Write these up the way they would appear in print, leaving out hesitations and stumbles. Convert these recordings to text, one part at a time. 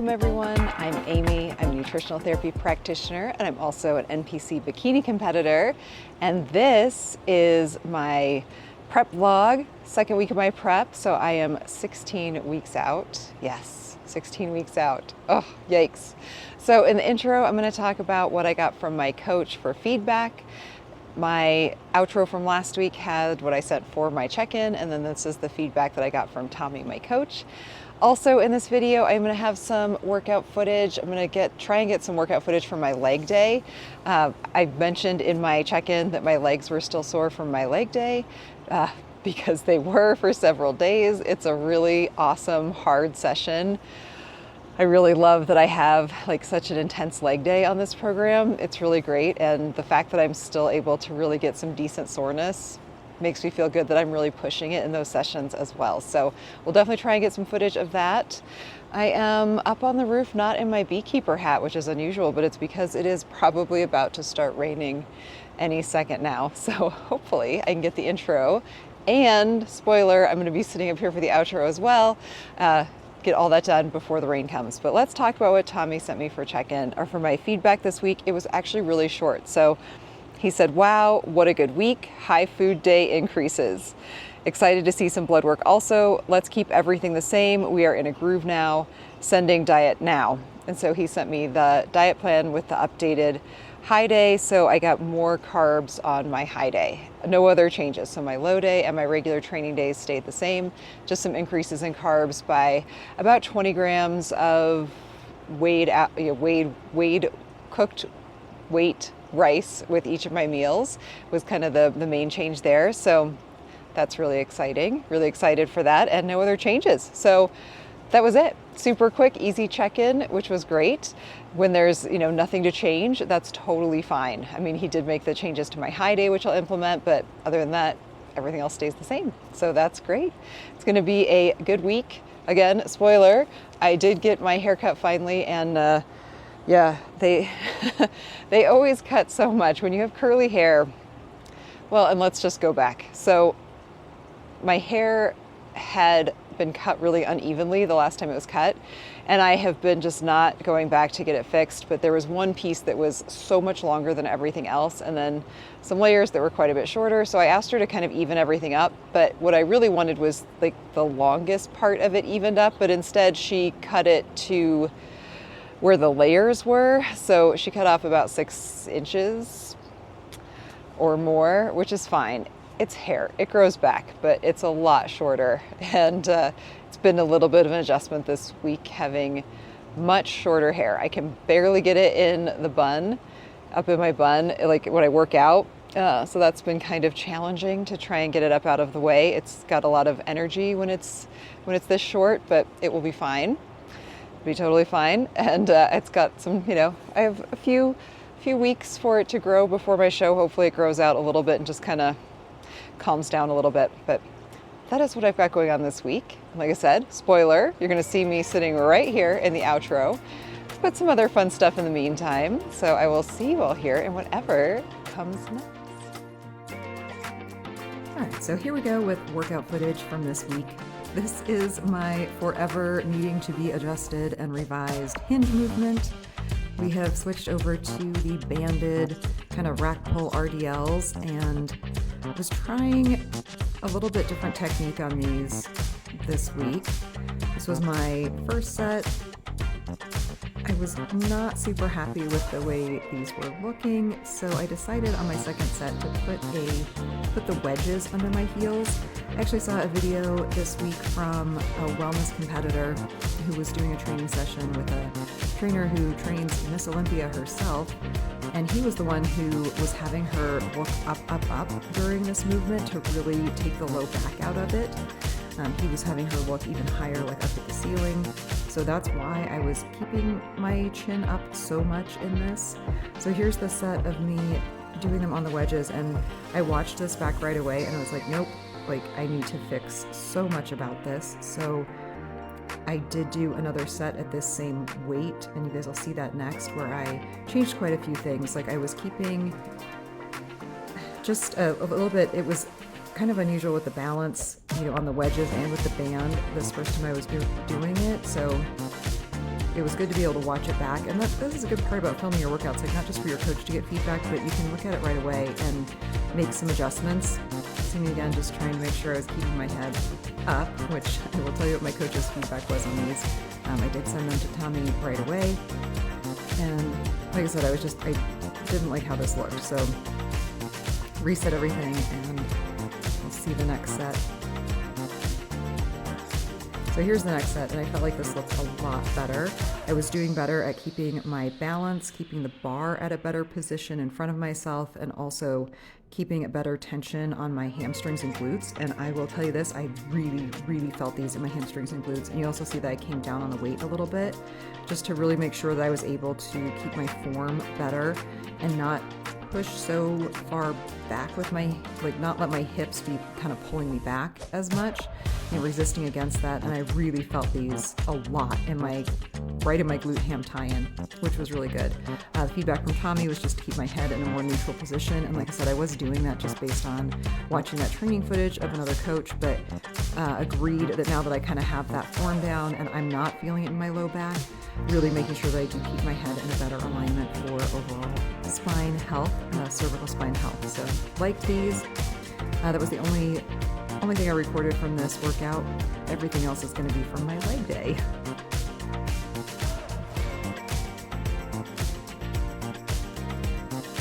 Welcome everyone, I'm Amy. I'm a nutritional therapy practitioner and I'm also an NPC Bikini competitor. And this is my prep vlog, second week of my prep. So I am 16 weeks out. Yes, 16 weeks out. Oh, yikes. So in the intro, I'm going to talk about what I got from my coach for feedback. My outro from last week had what I sent for my check-in, and then this is the feedback that I got from Tommy, my coach. Also in this video, I'm gonna have some workout footage. I'm gonna try and get some workout footage from my leg day. I mentioned in my check-in that my legs were still sore from my leg day because they were for several days. It's a really awesome, hard session. I really love that I have like such an intense leg day on this program. It's really great. And the fact that I'm still able to really get some decent soreness makes me feel good that I'm really pushing it in those sessions as well. So we'll definitely try and get some footage of that. I am up on the roof, not in my beekeeper hat, which is unusual, but it's because it is probably about to start raining any second now. So hopefully I can get the intro and spoiler, I'm going to be sitting up here for the outro as well. Get all that done before the rain comes. But let's talk about what Tommy sent me for check-in or for my feedback this week. It was actually really short. So he said, wow, what a good week. High food day increases. Excited to see some blood work also. Let's keep everything the same. We are in a groove now. Sending diet now. And so he sent me the diet plan with the updated high day. So I got more carbs on my high day. No other changes. So my low day and my regular training days stayed the same. Just some increases in carbs by about 20 grams of cooked weight rice with each of my meals was kind of the main change there. So that's really exciting. Really excited for that, and no other changes. So that was it. Super quick, easy check-in, which was great. When there's nothing to change, that's totally fine. I mean, he did make the changes to my high day, which I'll implement, but other than that, everything else stays the same. So that's great. It's going to be a good week. Again, spoiler, I did get my haircut finally, and yeah, they they always cut so much when you have curly hair. Well, and let's just go back. So my hair had been cut really unevenly the last time it was cut, and I have been just not going back to get it fixed, but there was one piece that was so much longer than everything else, and then some layers that were quite a bit shorter. So I asked her to kind of even everything up, but what I really wanted was like the longest part of it evened up, but instead she cut it to where the layers were. So she cut off about 6 inches or more, which is fine. It's hair, it grows back, but it's a lot shorter. And it's been a little bit of an adjustment this week having much shorter hair. I can barely get it in the bun, up in my bun, like when I work out. So that's been kind of challenging to try and get it up out of the way. It's got a lot of energy when it's this short, but it will be fine. Be totally fine. And it's got some, I have a few weeks for it to grow before my show. Hopefully it grows out a little bit and just kind of calms down a little bit. But that is what I've got going on this week. Like I said, spoiler, you're going to see me sitting right here in the outro, but some other fun stuff in the meantime. So I will see you all here in whatever comes next. All right, so here we go with workout footage from this week. This is my forever needing to be adjusted and revised hinge movement. We have switched over to the banded kind of rack pull RDLs, and I was trying a little bit different technique on these this week. This was my first set. I was not super happy with the way these were looking, so I decided on my second set to put the wedges under my heels. I actually saw a video this week from a wellness competitor who was doing a training session with a trainer who trains Miss Olympia herself, and he was the one who was having her look up during this movement to really take the low back out of it. He was having her look even higher, like up at the ceiling. So that's why I was keeping my chin up so much in this. So here's the set of me doing them on the wedges, and I watched this back right away and I was like, nope, like I need to fix so much about this. So I did do another set at this same weight, and you guys will see that next, where I changed quite a few things. Like I was keeping just a little bit, it was kind of unusual with the balance, on the wedges and with the band this first time I was doing it. So it was good to be able to watch it back. And this is a good part about filming your workouts, like not just for your coach to get feedback, but you can look at it right away and make some adjustments. See me again, just trying to make sure I was keeping my head up, which I will tell you what my coach's feedback was on these. I did send them to Tommy right away. And like I said, I didn't like how this looked. So reset everything and we'll see the next set. So here's the next set, and I felt like this looked a lot better. I was doing better at keeping my balance, keeping the bar at a better position in front of myself, and also keeping a better tension on my hamstrings and glutes. And I will tell you this, I really, really felt these in my hamstrings and glutes. And you also see that I came down on the weight a little bit, just to really make sure that I was able to keep my form better and not push so far back with my, like not let my hips be kind of pulling me back as much, resisting against that. And I really felt these a lot right in my glute ham tie-in, which was really good. The feedback from Tommy was just to keep my head in a more neutral position. And like I said, I was doing that just based on watching that training footage of another coach, but agreed that now that I kind of have that form down and I'm not feeling it in my low back, really making sure that I do keep my head in a better alignment for overall spine health, cervical spine health. So like these, that was the only thing I recorded from this workout. Everything else is going to be from my leg day.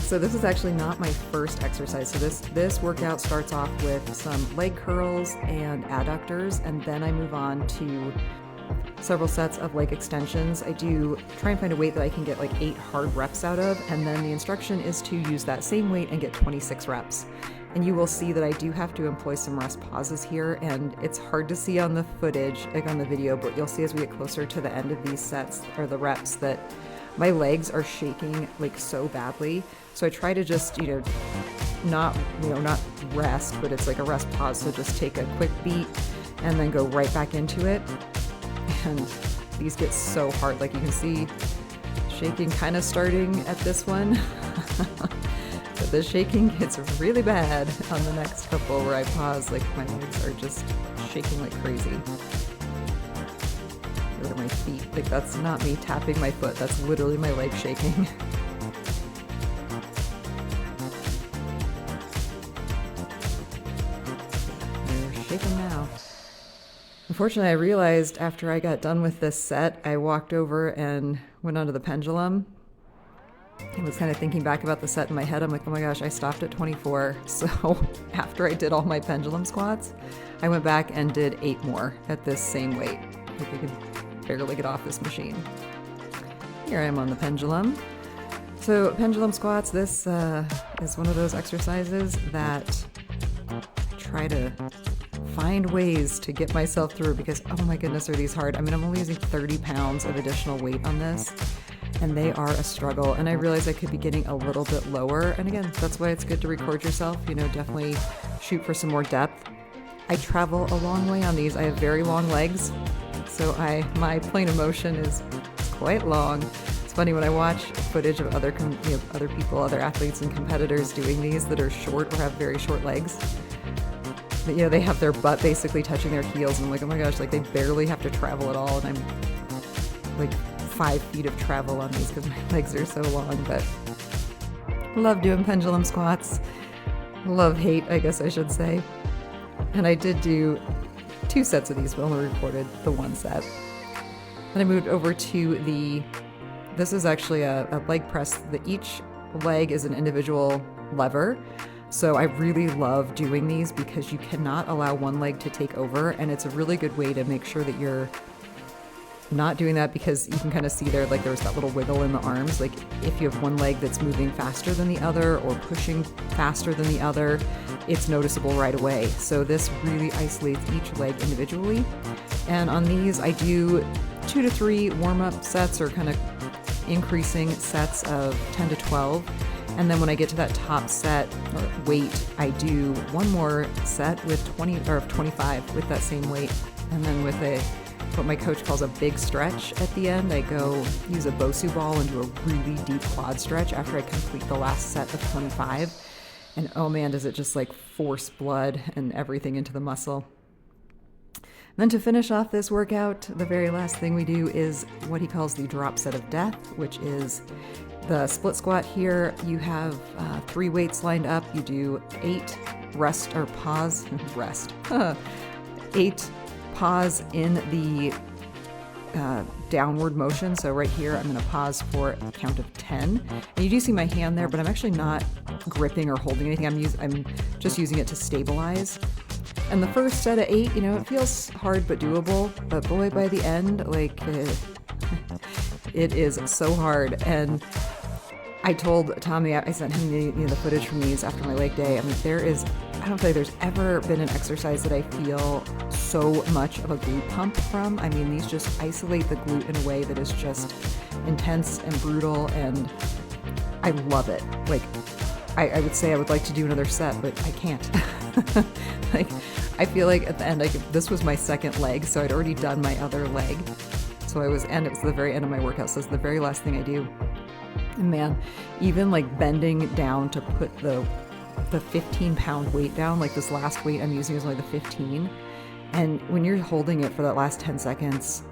So this is actually not my first exercise. So this workout starts off with some leg curls and adductors, and then I move on to several sets of leg extensions. I do try and find a weight that I can get like 8 hard reps out of, and then the instruction is to use that same weight and get 26 reps. And you will see that I do have to employ some rest pauses here, and it's hard to see on the footage, like on the video, but you'll see as we get closer to the end of these sets or the reps that my legs are shaking like so badly. So I try to just, not rest, but it's like a rest pause. So just take a quick beat and then go right back into it. And these get so hard, like you can see shaking kind of starting at this one. But the shaking gets really bad on the next couple where I pause, like my legs are just shaking like crazy. Look at my feet, like that's not me tapping my foot, that's literally my leg shaking. They're shaking now. Unfortunately, I realized after I got done with this set, I walked over and went onto the pendulum. I was kind of thinking back about the set in my head. I'm like, oh my gosh, I stopped at 24. So after I did all my pendulum squats, I went back and did 8 more at this same weight. Like I could barely get off this machine. Here I am on the pendulum. So pendulum squats, this is one of those exercises that I try to find ways to get myself through because, oh my goodness, are these hard. I mean, I'm only using 30 pounds of additional weight on this, and they are a struggle. And I realize I could be getting a little bit lower. And again, that's why it's good to record yourself, definitely shoot for some more depth. I travel a long way on these. I have very long legs, so my plane of motion is quite long. It's funny when I watch footage of other people, other athletes and competitors doing these that are short or have very short legs. But, they have their butt basically touching their heels, and I'm like, oh my gosh, like they barely have to travel at all, and I'm like 5 feet of travel on these because my legs are so long. But love doing pendulum squats. Love hate, I guess I should say. And I did do 2 sets of these, but only recorded the 1 set. Then I moved over to this is actually a leg press. Each leg is an individual lever. So I really love doing these because you cannot allow one leg to take over, and it's a really good way to make sure that you're not doing that, because you can kind of see there, like there's that little wiggle in the arms. Like if you have one leg that's moving faster than the other or pushing faster than the other, it's noticeable right away. So this really isolates each leg individually. And on these, I do 2 to 3 warm-up sets or kind of increasing sets of 10 to 12. And then when I get to that top set or weight, I do one more set with 25 with that same weight. And then with what my coach calls a big stretch at the end, I go use a Bosu ball and do a really deep quad stretch after I complete the last set of 25. And oh man, does it just like force blood and everything into the muscle. Then to finish off this workout, the very last thing we do is what he calls the drop set of death, which is the split squat. Here you have 3 weights lined up. You do 8 rest or pause, 8 pause in the downward motion. So right here, I'm going to pause for a count of 10. And you do see my hand there, but I'm actually not gripping or holding anything. I'm just using it to stabilize. And the first set of 8, it feels hard but doable. But boy, by the end, it is so hard. And I told Tommy, I sent him the footage from these after my leg day. I mean, I don't think there's ever been an exercise that I feel so much of a glute pump from. I mean, these just isolate the glute in a way that is just intense and brutal, and I love it. I would say I would like to do another set, but I can't. I feel like at the end, this was my second leg, so I'd already done my other leg. So it was the very end of my workout, so it's the very last thing I do. And man, even bending down to put the 15-pound weight down, this last weight I'm using is only the 15. And when you're holding it for that last 10 seconds,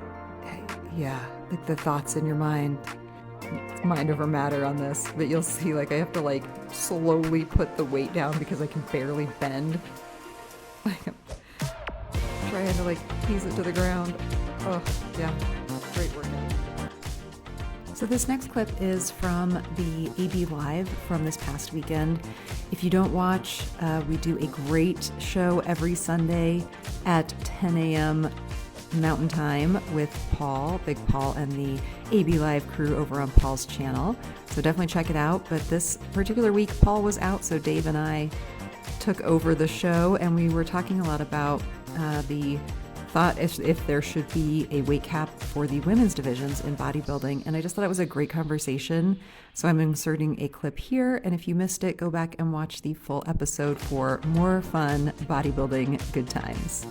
yeah, the thoughts in your mind, it's mind over matter on this. But you'll see, I have to slowly put the weight down because I can barely bend. I'm trying to ease it to the ground. Oh, yeah, great workout. So this next clip is from the AB Live from this past weekend. If you don't watch, we do a great show every Sunday at 10 a.m. Mountain Time with Paul, Big Paul, and the AB Live crew over on Paul's channel. So definitely check it out. But this particular week, Paul was out, so Dave and I took over the show, and we were talking a lot about the thought if there should be a weight cap for the women's divisions in bodybuilding. And I just thought it was a great conversation. So I'm inserting a clip here. And if you missed it, go back and watch the full episode for more fun bodybuilding good times.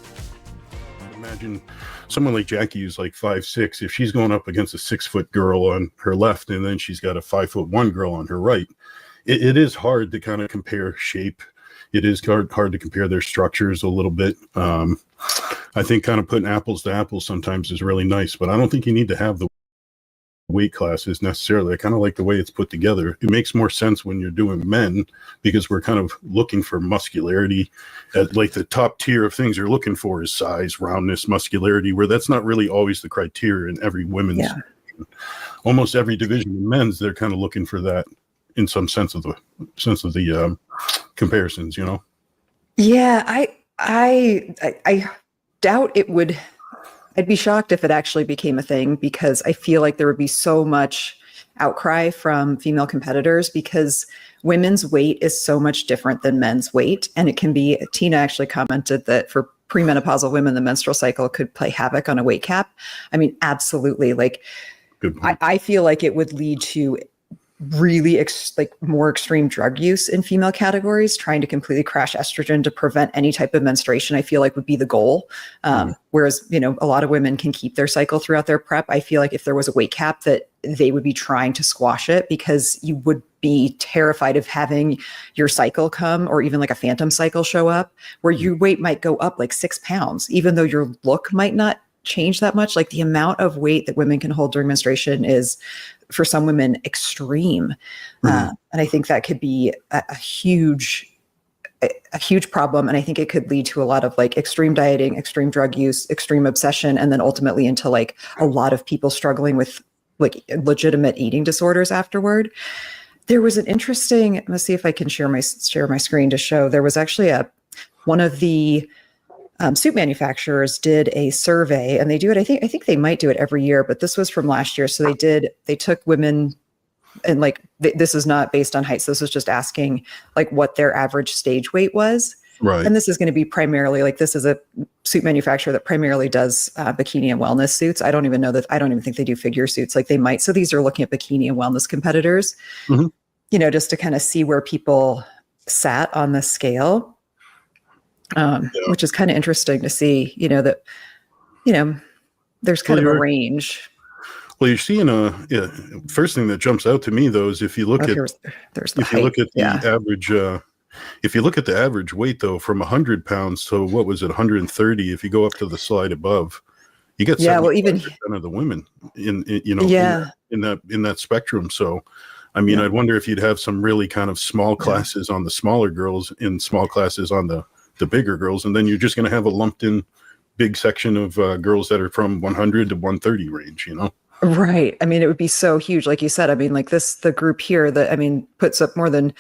Imagine someone like Jackie who's 5'6". If she's going up against a 6-foot girl on her left, and then she's got a 5'1" girl on her right, it is hard to kind of compare shape. It is hard to compare their structures a little bit. I think kind of putting apples to apples sometimes is really nice, but I don't think you need to have the weight classes necessarily. I kind of like the way it's put together. It makes more sense when you're doing men, because we're kind of looking for muscularity at the top tier of things you're looking for is size, roundness, muscularity, where that's not really always the criteria in every women's. Yeah. Almost every division in men's, they're kind of looking for that in some sense of the comparisons, Yeah, I doubt it would. I'd be shocked if it actually became a thing, because I feel like there would be so much outcry from female competitors, because women's weight is so much different than men's weight. And it can be, Tina actually commented that for premenopausal women, the menstrual cycle could play havoc on a weight cap. I mean, absolutely. Good point. I feel like it would lead to really more extreme drug use in female categories. Trying to completely crash estrogen to prevent any type of menstruation, I feel like would be the goal. Whereas, a lot of women can keep their cycle throughout their prep. I feel like if there was a weight cap, that they would be trying to squash it, because you would be terrified of having your cycle come, or even a phantom cycle show up, where your weight might go up 6 pounds, even though your look might not change that much. The amount of weight that women can hold during menstruation is, for some women, extreme. And I think that could be a huge problem. And I think it could lead to a lot of extreme dieting, extreme drug use, extreme obsession, and then ultimately into a lot of people struggling with legitimate eating disorders afterward. There was an interesting, let's see if I can share my screen to show. There was actually one of the suit manufacturers did a survey, and they do it. I think they might do it every year, but this was from last year. So they took women, and this is not based on height. So this was just asking what their average stage weight was. Right. And this is going to be primarily this is a suit manufacturer that primarily does bikini and wellness suits. I don't even think they do figure suits. They might. So these are looking at bikini and wellness competitors, just to kind of see where people sat on the scale. Which is kind of interesting to see, that, there's kind of a range. Well, you're seeing first thing that jumps out to me though is if you look at there's the if height. you look at the average if you look at the average weight though, from 100 pounds to what was it, 130, if you go up to the slide above, you get Yeah, well, 75% even of the women in you know yeah, in that spectrum. So I mean, yeah, I'd wonder if you'd have some really kind of small yeah. classes on the smaller girls and small classes on the bigger girls, and then you're just going to have a lumped in big section of girls that are from 100 to 130 range, you know. Right. I mean, it would be so huge, like you said. I mean, like the group here that, I mean, puts up more than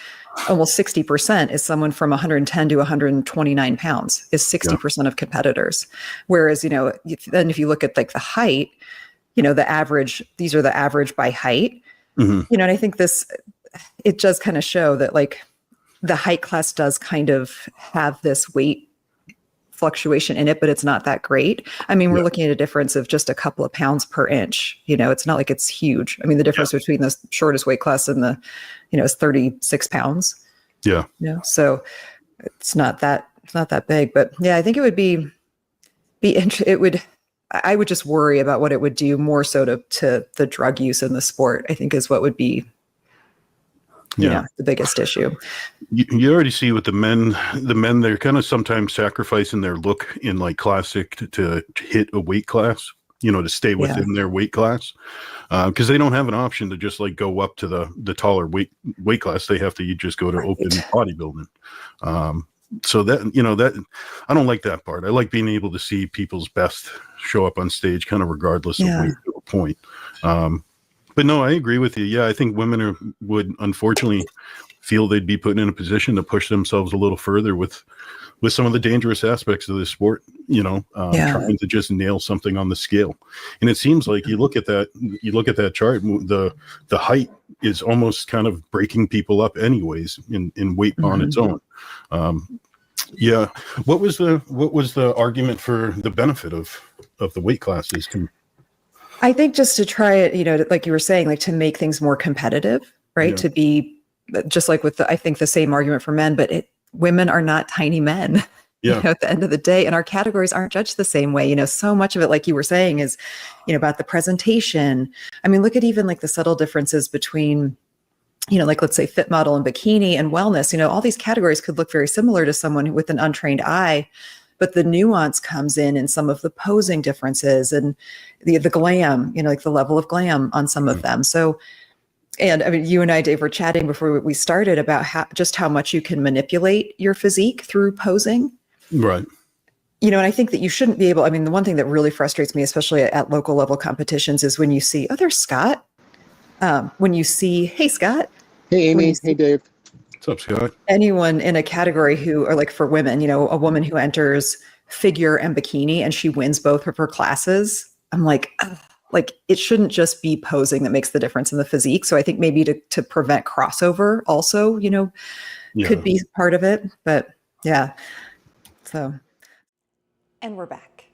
almost 60% is someone from 110 to 129 pounds is Yeah. 60% of competitors. Whereas, then if you look at like the height, the average, these are the average by height, Hmm. and I think it does kind of show that like the height class does kind of have this weight fluctuation in it, but it's not that great. I mean, we're Yeah. looking at a difference of just a couple of pounds per inch. It's not like it's huge. I mean, the difference between the shortest weight class and the, is 36 pounds. Yeah. So it's not that big. But yeah, I think it would I would just worry about what it would do more so to the drug use in the sport, I think is what would be the biggest issue. You already see with the men, they're kind of sometimes sacrificing their look in like classic to hit a weight class, to stay within their weight class, because they don't have an option to just like go up to the taller weight class. They have to just go to open bodybuilding. So that I don't like that part. I like being able to see people's best show up on stage, kind of regardless of weight to a point. But no, I agree with you. Yeah, I think women would unfortunately feel they'd be put in a position to push themselves a little further with some of the dangerous aspects of this sport, trying to just nail something on the scale. And it seems like you look at that chart, the height is almost kind of breaking people up anyways in weight on its own. Yeah. What was the argument for the benefit of the weight classes? I think just to try it, like you were saying, like to make things more competitive, right? Yeah. To be just like I think the same argument for men, but women are not tiny men. Yeah. At the end of the day, and our categories aren't judged the same way. So much of it, like you were saying, is, about the presentation. I mean, look at even like the subtle differences between, like let's say fit model and bikini and wellness. All these categories could look very similar to someone with an untrained eye, but the nuance comes in some of the posing differences and the glam, like the level of glam on some of them. So, and I mean, you and I, Dave, were chatting before we started about how much you can manipulate your physique through posing. Right. And I think that you shouldn't be able, I mean, the one thing that really frustrates me, especially at local level competitions, is when you see, oh, there's Scott. When you see, hey, Scott. Hey, Amy. Hey, Dave. What's up, Scott? Anyone in a category who, or like for women, a woman who enters figure and bikini and she wins both of her classes, I'm like, ugh, like it shouldn't just be posing that makes the difference in the physique. So I think maybe to prevent crossover also, could be part of it. But yeah. So. And we're back.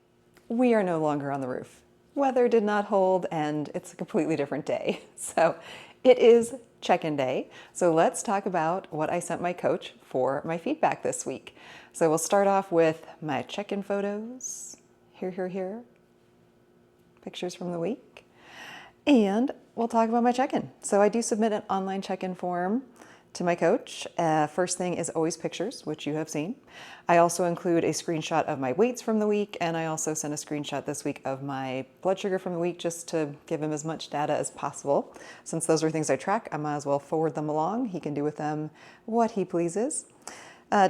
We are no longer on the roof. Weather did not hold and it's a completely different day. So it is check-in day. So let's talk about what I sent my coach for my feedback this week. So we'll start off with my check-in photos. Here. Pictures from the week. And we'll talk about my check-in. So I do submit an online check-in form to my coach. First thing is always pictures, which you have seen. I also include a screenshot of my weights from the week, and I also sent a screenshot this week of my blood sugar from the week just to give him as much data as possible. Since those are things I track, I might as well forward them along. He can do with them what he pleases.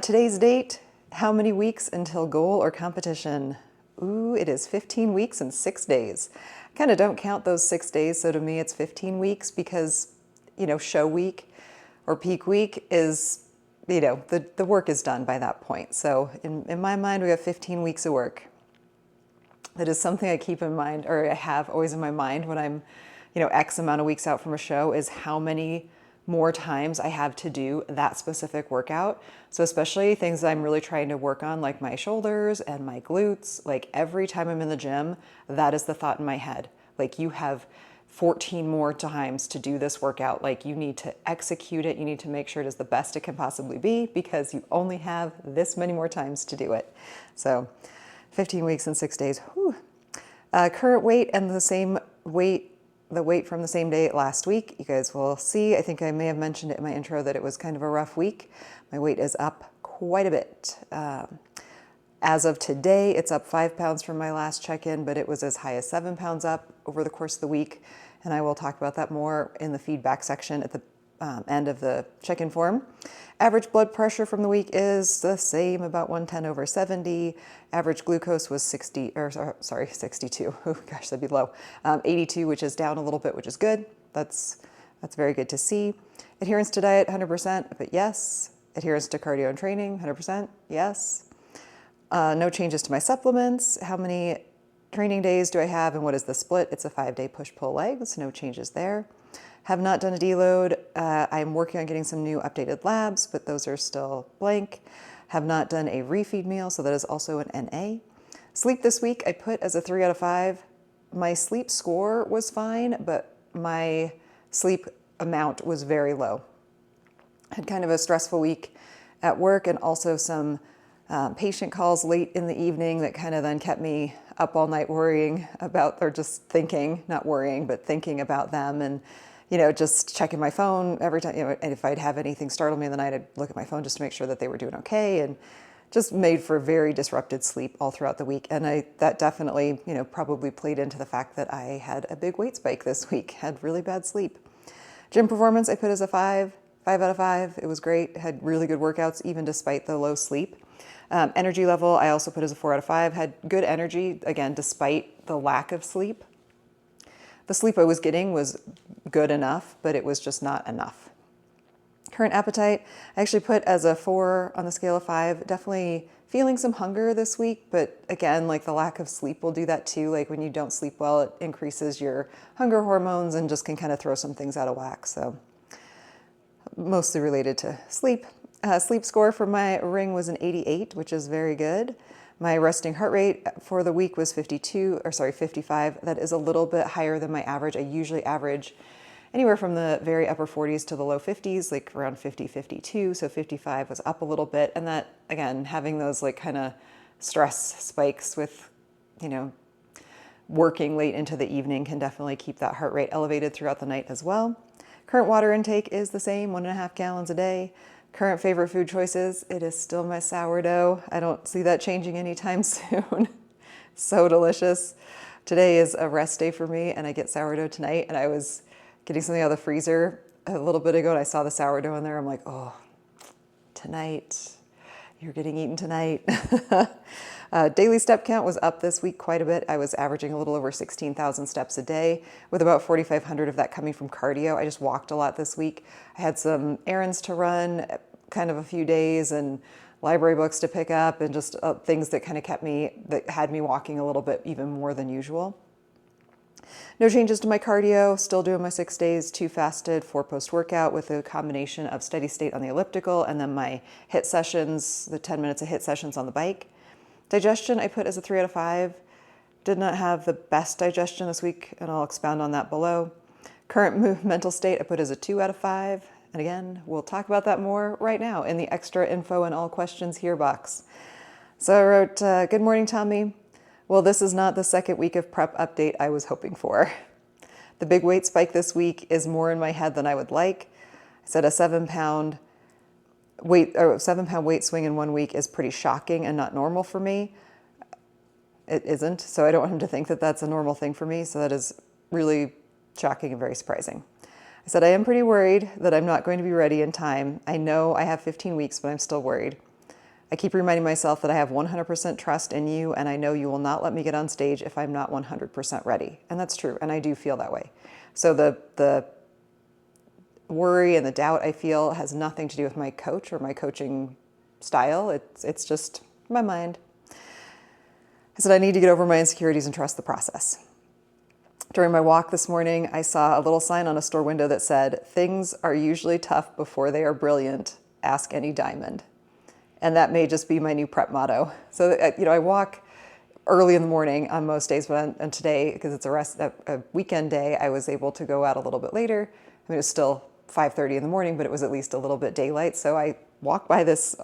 Today's date, how many weeks until goal or competition? Ooh, it is 15 weeks and 6 days. I kind of don't count those 6 days, so to me it's 15 weeks because, show week or peak week is, the work is done by that point. So in my mind, we have 15 weeks of work. That is something I keep in mind, or I have always in my mind when I'm, X amount of weeks out from a show, is how many more times I have to do that specific workout. So especially things I'm really trying to work on, like my shoulders and my glutes, like every time I'm in the gym, that is the thought in my head. Like you have 14 more times to do this workout. Like you need to execute it. You need to make sure it is the best it can possibly be because you only have this many more times to do it. So 15 weeks and 6 days. Whew. Current weight and the same weight the weight from the same day last week. You guys will see, I think I may have mentioned it in my intro that it was kind of a rough week. My weight is up quite a bit. As of today, it's up 5 pounds from my last check-in, but it was as high as 7 pounds up over the course of the week. And I will talk about that more in the feedback section at the end of the check-in form. Average blood pressure from the week is the same, about 110/70. Average glucose was 62. Oh gosh, that'd be low. 82, which is down a little bit, which is good. That's very good to see. Adherence to diet, 100%, but yes. Adherence to cardio and training, 100%, yes. No changes to my supplements. How many training days do I have and what is the split? It's a 5-day push-pull legs, no changes there. Have not done a deload. I'm working on getting some new updated labs, but those are still blank. Have not done a refeed meal, so that is also an NA. Sleep this week, I put as a 3 out of 5. My sleep score was fine, but my sleep amount was very low. Had kind of a stressful week at work and also some patient calls late in the evening that kind of then kept me up all night worrying about, or just thinking, not worrying, but thinking about them, and just checking my phone every time, and if I'd have anything startle me in the night, I'd look at my phone just to make sure that they were doing okay, and just made for very disrupted sleep all throughout the week. And that definitely, probably played into the fact that I had a big weight spike this week, had really bad sleep. Gym performance, I put as a 5 out of 5. It was great, had really good workouts, even despite the low sleep. Energy level, I also put as a 4 out of 5, had good energy, again, despite the lack of sleep. The sleep I was getting was good enough, but it was just not enough. Current appetite, I actually put as a 4 on the scale of 5. Definitely feeling some hunger this week, but again, like the lack of sleep will do that too. Like when you don't sleep well, it increases your hunger hormones and just can kind of throw some things out of whack. So mostly related to sleep. Sleep score for my ring was an 88, which is very good. My resting heart rate for the week was 55. That is a little bit higher than my average. I usually average anywhere from the very upper 40s to the low 50s, like around 50, 52. So 55 was up a little bit. And that, again, having those like kind of stress spikes with, working late into the evening can definitely keep that heart rate elevated throughout the night as well. Current water intake is the same, 1.5 gallons a day. Current favorite food choices, it is still my sourdough. I don't see that changing anytime soon. So delicious. Today is a rest day for me and I get sourdough tonight, and I was getting something out of the freezer a little bit ago and I saw the sourdough in there. I'm like, oh, tonight, you're getting eaten tonight. Daily step count was up this week quite a bit. I was averaging a little over 16,000 steps a day, with about 4,500 of that coming from cardio. I just walked a lot this week. I had some errands to run, kind of a few days, and library books to pick up, and just things that kind of that had me walking a little bit even more than usual. No changes to my cardio, still doing my 6 days, 2 fasted, 4 post-workout with a combination of steady state on the elliptical and then my HIIT sessions, the 10 minutes of HIIT sessions on the bike. Digestion, I put as a 3 out of 5. Did not have the best digestion this week, and I'll expound on that below. Current mental state, I put as a 2 out of 5. And again, we'll talk about that more right now in the extra info and all questions here box. So I wrote, good morning, Tommy. Well, this is not the second week of prep update I was hoping for. The big weight spike this week is more in my head than I would like. I said a 7-pound weight swing in 1 week is pretty shocking and not normal for me. It isn't, so I don't want him to think that that's a normal thing for me. So that is really shocking and very surprising. I said, I am pretty worried that I'm not going to be ready in time. I know I have 15 weeks, but I'm still worried. I keep reminding myself that I have 100% trust in you, and I know you will not let me get on stage if I'm not 100% ready. And that's true, and I do feel that way. So the worry and the doubt I feel has nothing to do with my coach or my coaching style. It's just my mind. I said, I need to get over my insecurities and trust the process. During my walk this morning, I saw a little sign on a store window that said, things are usually tough before they are brilliant. Ask any diamond. And that may just be my new prep motto. So, I walk early in the morning on most days, but on today, because it's a weekend day, I was able to go out a little bit later. I mean, it was still 5:30 in the morning, but it was at least a little bit daylight. So I walk by this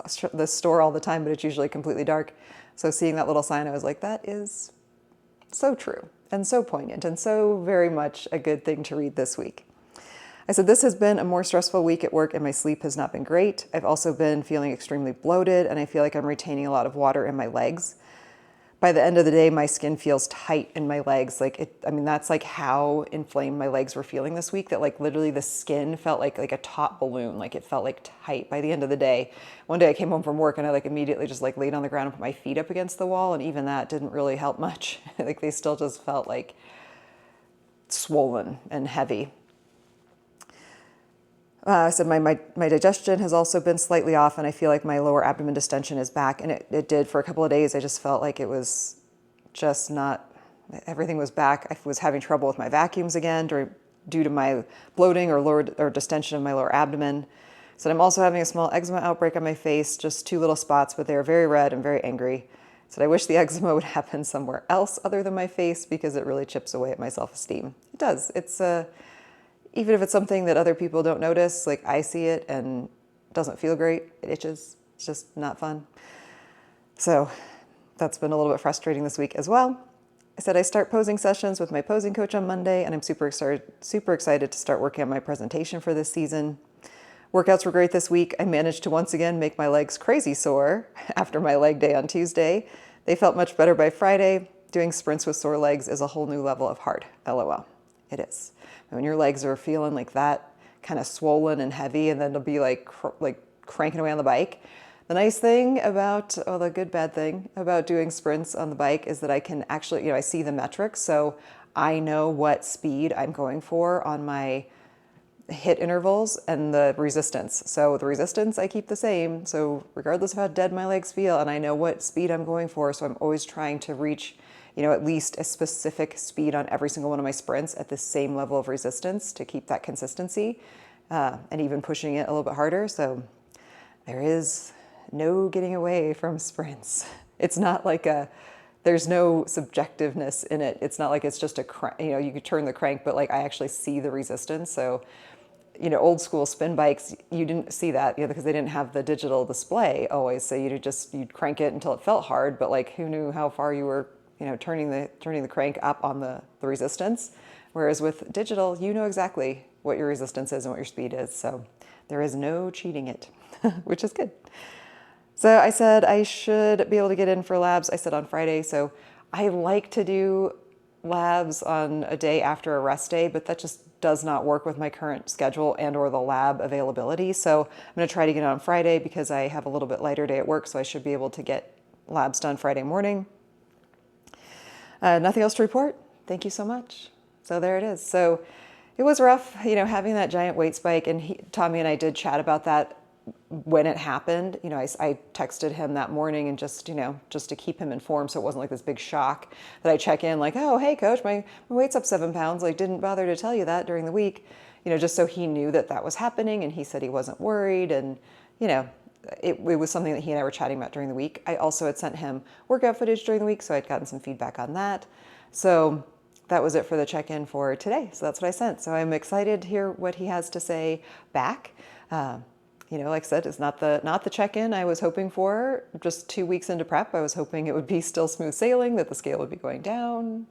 store all the time, but it's usually completely dark. So seeing that little sign, I was like, that is so true. and so poignant and so very much a good thing to read this week. I said, this has been a more stressful week at work and my sleep has not been great. I've also been feeling extremely bloated and I feel like I'm retaining a lot of water in my legs. By the end of the day, my skin feels tight in my legs. That's like how inflamed my legs were feeling this week, that like literally the skin felt like a taut balloon. Like it felt like tight by the end of the day. One day I came home from work and I like immediately just like laid on the ground and put my feet up against the wall. And even that didn't really help much. Like they still just felt like swollen and heavy. I said my digestion has also been slightly off and I feel like my lower abdomen distension is back, and it did for a couple of days. I just felt like it was just not, everything was back. I was having trouble with my vacuums again due to my bloating or distension of my lower abdomen. So I'm also having a small eczema outbreak on my face, just 2 little spots, but they're very red and very angry. So I wish the eczema would happen somewhere else other than my face because it really chips away at my self-esteem. It does. Even if it's something that other people don't notice, like I see it and it doesn't feel great, it itches, it's just not fun. So that's been a little bit frustrating this week as well. I said I start posing sessions with my posing coach on Monday, and I'm super excited to start working on my presentation for this season. Workouts were great this week. I managed to once again make my legs crazy sore after my leg day on Tuesday. They felt much better by Friday. Doing sprints with sore legs is a whole new level of hard, LOL. It is. When your legs are feeling like that, kind of swollen and heavy, and then they'll be like cranking away on the bike. The nice thing about, the good bad thing about doing sprints on the bike is that I can actually, I see the metrics, so I know what speed I'm going for on my hit intervals and the resistance. So the resistance I keep the same, so regardless of how dead my legs feel, and I know what speed I'm going for, so I'm always trying to reach at least a specific speed on every single one of my sprints at the same level of resistance to keep that consistency, and even pushing it a little bit harder. So there is no getting away from sprints. It's not like there's no subjectiveness in it. It's not like it's just you could turn the crank, but like I actually see the resistance. So, old school spin bikes, you didn't see that, because they didn't have the digital display always. So you'd crank it until it felt hard, but like who knew how far you were turning the crank up on the resistance. Whereas with digital, you know exactly what your resistance is and what your speed is. So there is no cheating it, which is good. So I said I should be able to get in for labs. I said on Friday. So I like to do labs on a day after a rest day, but that just does not work with my current schedule and or the lab availability. So I'm going to try to get it on Friday because I have a little bit lighter day at work. So I should be able to get labs done Friday morning. Nothing else to report. Thank you so much. So there it is. So it was rough, having that giant weight spike, and Tommy and I did chat about that when it happened. I texted him that morning and just to keep him informed, so it wasn't like this big shock that I check in like, oh, hey coach, my weight's up 7 pounds. Like didn't bother to tell you that during the week, just so he knew that was happening, and he said he wasn't worried, and it was something that he and I were chatting about during the week. I also had sent him workout footage during the week, so I'd gotten some feedback on that. So that was it for the check-in for today. So that's what I sent. So I'm excited to hear what he has to say back. Like I said, it's not the check-in I was hoping for. Just 2 weeks into prep, I was hoping it would be still smooth sailing, that the scale would be going down,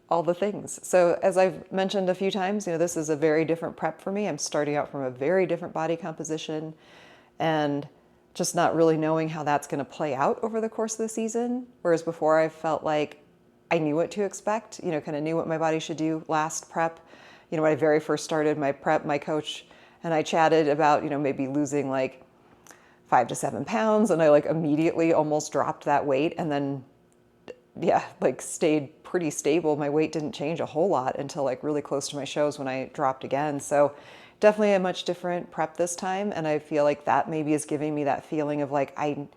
all the things. So as I've mentioned a few times, this is a very different prep for me. I'm starting out from a very different body composition, and just not really knowing how that's going to play out over the course of the season. Whereas before I felt like I knew what to expect, kind of knew what my body should do last prep. When I very first started my prep, my coach and I chatted about, maybe losing like 5 to 7 pounds. And I like immediately almost dropped that weight, and then, stayed pretty stable. My weight didn't change a whole lot until like really close to my shows when I dropped again. So definitely a much different prep this time. And I feel like that maybe is giving me that feeling of like, I'm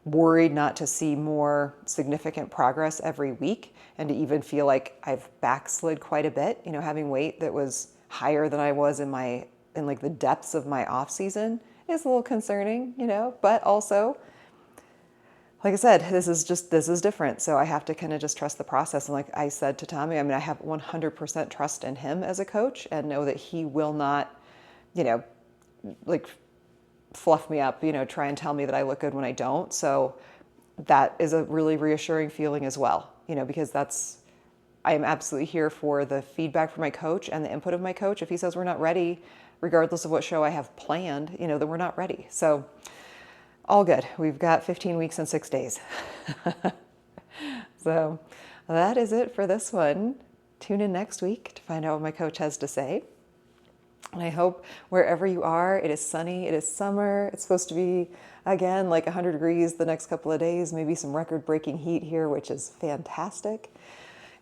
worried not to see more significant progress every week, and to even feel like I've backslid quite a bit, having weight that was higher than I was in like the depths of my off season is a little concerning, but also, like I said, this is different. So I have to kind of just trust the process. And like I said to Tommy, I have 100% trust in him as a coach, and know that he will not, like fluff me up, try and tell me that I look good when I don't. So that is a really reassuring feeling as well, because that's I am absolutely here for the feedback from my coach and the input of my coach. If he says we're not ready, regardless of what show I have planned, then we're not ready. So all good. We've got 15 weeks and 6 days. So that is it for this one. Tune in next week to find out what my coach has to say. And I hope wherever you are, it is sunny, it is summer. It's supposed to be, again, like 100 degrees the next couple of days, maybe some record-breaking heat here, which is fantastic.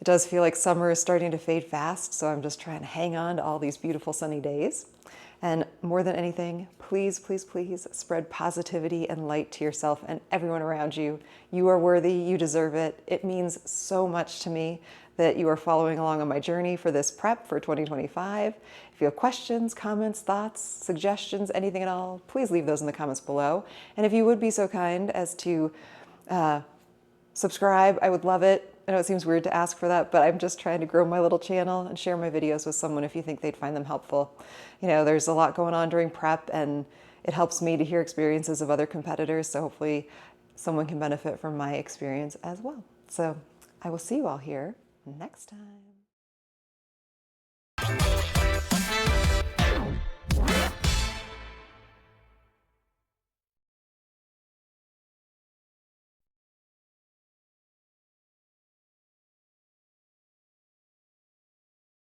It does feel like summer is starting to fade fast, so I'm just trying to hang on to all these beautiful sunny days. And more than anything, please, please, please spread positivity and light to yourself and everyone around you. You are worthy, you deserve it. It means so much to me that you are following along on my journey for this prep for 2025. If you have questions, comments, thoughts, suggestions, anything at all, please leave those in the comments below. And if you would be so kind as to subscribe, I would love it. I know it seems weird to ask for that, but I'm just trying to grow my little channel and share my videos with someone if you think they'd find them helpful. There's a lot going on during prep, and it helps me to hear experiences of other competitors, so hopefully someone can benefit from my experience as well. So I will see you all here next time.